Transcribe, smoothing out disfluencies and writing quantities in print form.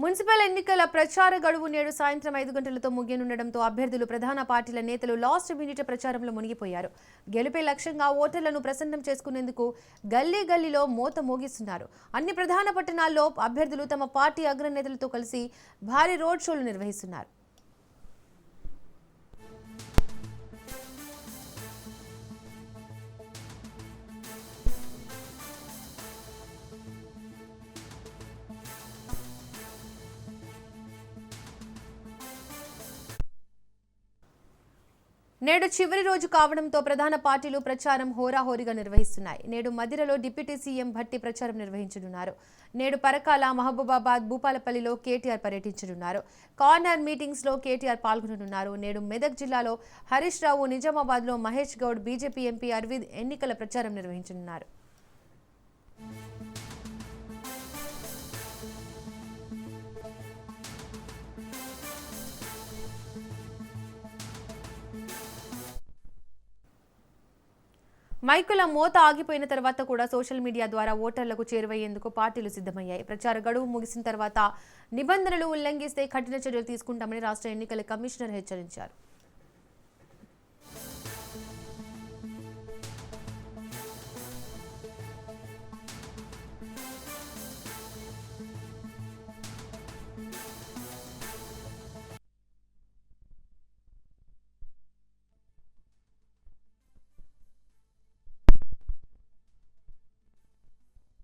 Municipal ఎన్నికల ప్రచార గడువు నేడు సాయంత్రం 5 గంటలతో ముగియనుండడంతో అభ్యర్థులు ప్రధాన పార్టీల నేతలు లాస్ట్ మినిట్ ప్రచారంలో మునిగిపోయారు. గెలుపే లక్ష్యంగా ఓటర్లను ప్రసన్నం చేసుకునేందుకు గల్లీ గల్లీలో మోత మోగిస్తున్నారు. అన్ని ప్రధాన పట్టణాల్లో అభ్యర్థులు తమ పార్టీ అగ్రనేతలతో కలిసి భారీ రోడ్ షోలు నిర్వహిస్తున్నారు. నేడు చివరి రోజు కావడంతో ప్రధాన పార్టీలు ప్రచారం హోరాహోరీగా నిర్వహిస్తున్నాయి. నేడు మదిరలో డిప్యూటీ సీఎం భట్టి ప్రచారం నిర్వహించనున్నారు. నేడు పరకాల, మహబూబాబాద్, భూపాలపల్లిలో కేటీఆర్ పర్యటించనున్నారు. కార్నర్ మీటింగ్స్ లో కేటీఆర్ పాల్గొననున్నారు. నేడు మెదక్ జిల్లాలో హరీష్ రావు, నిజామాబాద్ లో మహేష్ గౌడ్, బీజేపీ ఎంపీ అరవింద్ ఎన్నికల ప్రచారం నిర్వహించనున్నారు. మైకుల మోత ఆగిపోయిన తర్వాత కూడా సోషల్ మీడియా ద్వారా ఓటర్లకు చేరువయ్యేందుకు పార్టీలు సిద్ధమయ్యాయి. ప్రచార గడువు ముగిసిన తర్వాత నిబంధనలు ఉల్లంఘిస్తే కఠిన చర్యలు తీసుకుంటామని రాష్ట్ర ఎన్నికల కమిషనర్ హెచ్చరించారు.